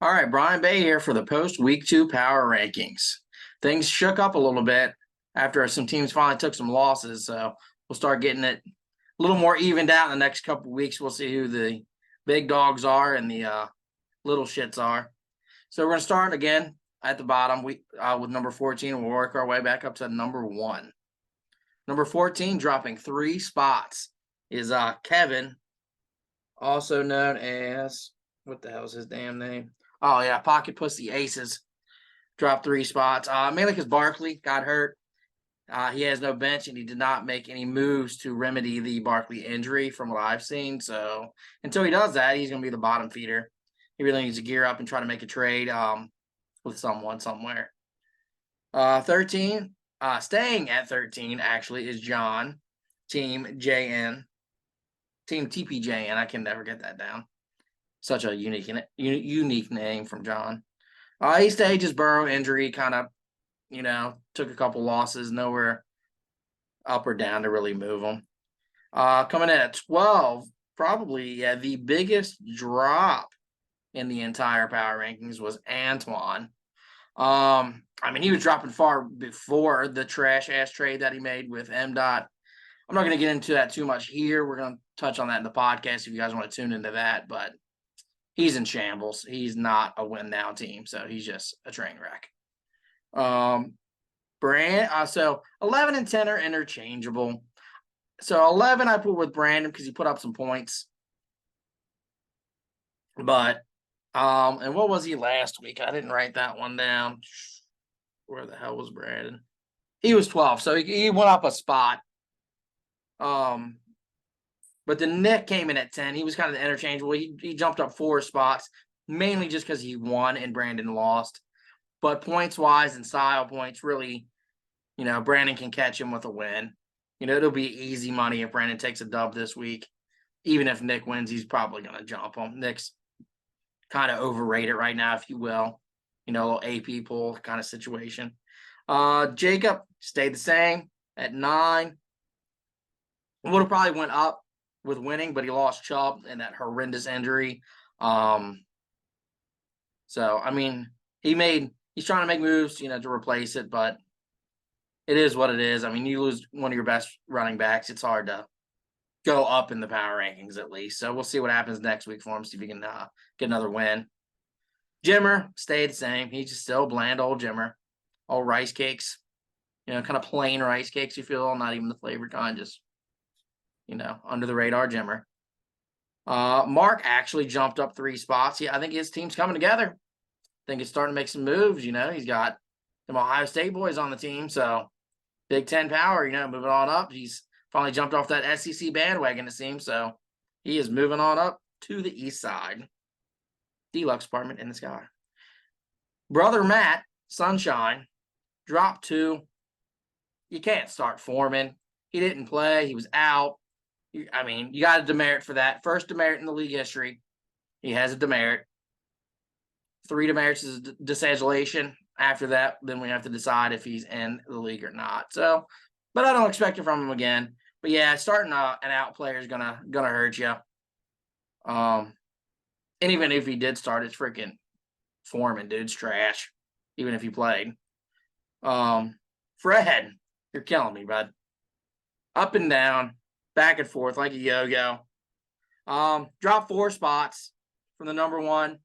All right, Brian Bay here for the post week 2 power rankings. Things shook up a little bit after some teams finally took some losses, so we'll start getting it a little more evened out in the next couple of weeks. We'll see who the big dogs are and the little shits are. So we're going to start again at the bottom with number 14. We'll work our way back up to number 1. Number 14, dropping 3 spots, is Kevin, also known as, what the hell is his damn name? Oh, yeah, Pocket Pussy Aces. Dropped 3 spots. Mainly because Barkley got hurt. He has no bench, and he did not make any moves to remedy the Barkley injury from what I've seen. So until he does that, he's going to be the bottom feeder. He really needs to gear up and try to make a trade with someone somewhere. 13, staying at 13, actually, is John, Team JN. Team TPJN. I can never get that down. Such a unique name from John. He staged his Burrow injury, kind of, took a couple losses, nowhere up or down to really move him. Coming in at 12, probably the biggest drop in the entire power rankings was Antoine. He was dropping far before the trash ass trade that he made with M. Dot. I'm not going to get into that too much here. We're going to touch on that in the podcast if you guys want to tune into that, but he's in shambles. He's not a win now team, so he's just a train wreck. So 11 and 10 are interchangeable. So 11 I put with Brandon because he put up some points. But and what was he last week? I didn't write that one down. Where the hell was Brandon? He was 12, so he went up a spot. But then Nick came in at 10. He was kind of interchangeable. He jumped up 4 spots, mainly just because he won and Brandon lost. But points-wise and style points, really, Brandon can catch him with a win. It'll be easy money if Brandon takes a dub this week. Even if Nick wins, he's probably going to jump him. Nick's kind of overrated right now, if you will. A little AP pool kind of situation. Jacob stayed the same at 9. Would have probably went up with winning, but he lost Chubb and that horrendous injury. He's trying to make moves, to replace it, but it is what it is. You lose one of your best running backs, it's hard to go up in the power rankings at least. So we'll see what happens next week for him, see if he can get another win. Jimmer stayed the same. He's just still bland old Jimmer. All rice cakes, kind of plain rice cakes, you feel, not even the flavored kind, just under the radar Jimmer. Mark actually jumped up 3 spots. Yeah, I think his team's coming together. I think it's starting to make some moves. He's got them Ohio State boys on the team. So Big Ten power, moving on up. He's finally jumped off that SEC bandwagon, it seems. So he is moving on up to the east side. Deluxe apartment in the sky. Brother Matt, Sunshine, dropped 2. You can't start Foreman. He didn't play. He was out. You got a demerit for that. First demerit in the league history. He has a demerit. 3 demerits is desadulation. After that, then we have to decide if he's in the league or not. So, but I don't expect it from him again. But yeah, starting an out player is gonna hurt you. And even if he did start, it's freaking Foreman, dude's trash. Even if he played. Fred, you're killing me, bud. Up and down, back and forth like a yo-yo. Dropped 4 spots from the number 1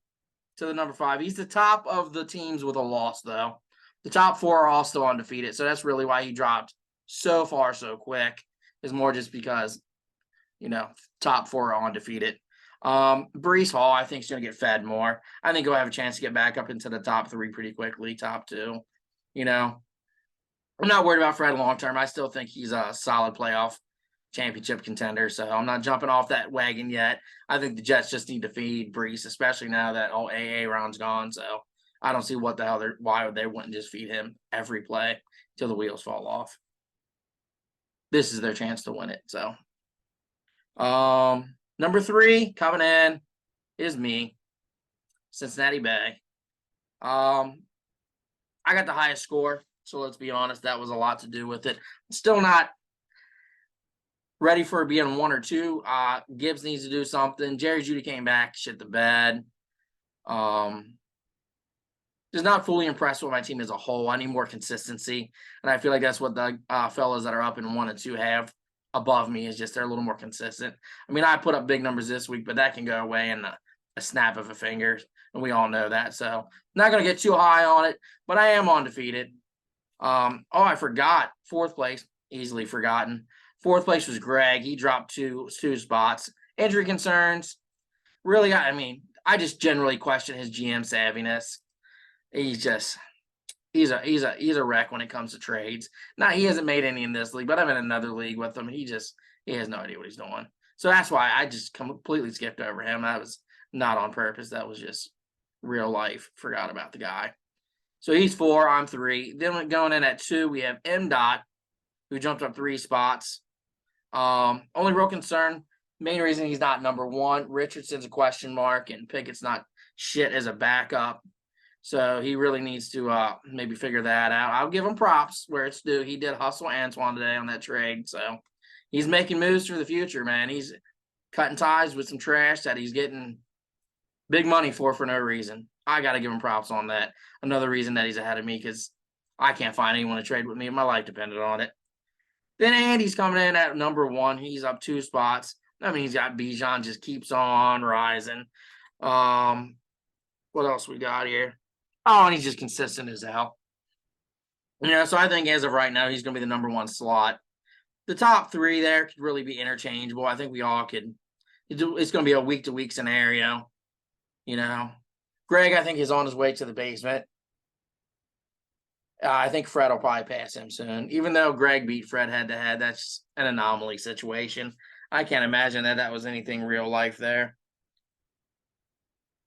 to the number 5. He's the top of the teams with a loss, though. The top 4 are all still undefeated, so that's really why he dropped so far so quick. Is more just because, top 4 are undefeated. Brees Hall, I think, is going to get fed more. I think he'll have a chance to get back up into the top 3 pretty quickly, top 2. I'm not worried about Fred long term. I still think he's a solid playoff championship contender, so I'm not jumping off that wagon yet. I think the Jets just need to feed Brees, especially now that all AA round's gone. So I don't see why they wouldn't just feed him every play till the wheels fall off. This is their chance to win it. So, number 3 coming in is me, Cincinnati Bay. I got the highest score, so let's be honest, that was a lot to do with it. Still not ready for being 1 or 2. Gibbs needs to do something. Jerry Jeudy came back, shit the bed. just not fully impressed with my team as a whole. I need more consistency, and I feel like that's what the fellas that are up in 1 and 2 have above me, is just they're a little more consistent. I mean, I put up big numbers this week, but that can go away in a snap of a finger, and we all know that. So not going to get too high on it, but I am undefeated. I forgot 4th place, easily forgotten. 4th place was Greg. He dropped two spots. Injury concerns. Really, I just generally question his GM savviness. He's a wreck when it comes to trades. Now, he hasn't made any in this league, but I'm in another league with him. He has no idea what he's doing. So that's why I just completely skipped over him. That was not on purpose. That was just real life. Forgot about the guy. So he's 4, I'm 3. Then going in at 2, we have M. Dot, who jumped up 3 spots. Only real concern, main reason he's not number 1. Richardson's a question mark, and Pickett's not shit as a backup. So he really needs to maybe figure that out. I'll give him props where it's due. He did hustle Antoine today on that trade. So he's making moves for the future, man. He's cutting ties with some trash that he's getting big money for no reason. I got to give him props on that. Another reason that he's ahead of me, because I can't find anyone to trade with me if my life depended on it. Then Andy's coming in at number 1. He's up 2 spots. I mean, he's got Bijan, just keeps on rising. What else we got here? Oh, and he's just consistent as hell. So I think as of right now, he's going to be the number 1 slot. The top 3 there could really be interchangeable. I think we all could. It's going to be a week-to-week scenario. Greg, I think, is on his way to the basement. I think Fred will probably pass him soon. Even though Greg beat Fred head-to-head, that's an anomaly situation. I can't imagine that was anything real life there.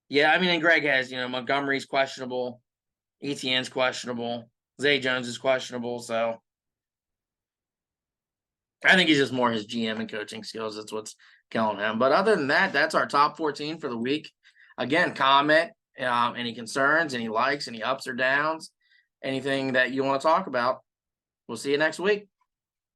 Yeah, and Greg has, Montgomery's questionable. Etienne's questionable. Zay Jones is questionable. So I think he's just more his GM and coaching skills. That's what's killing him. But other than that, that's our top 14 for the week. Again, comment any concerns, any likes, any ups or downs, anything that you want to talk about. We'll see you next week.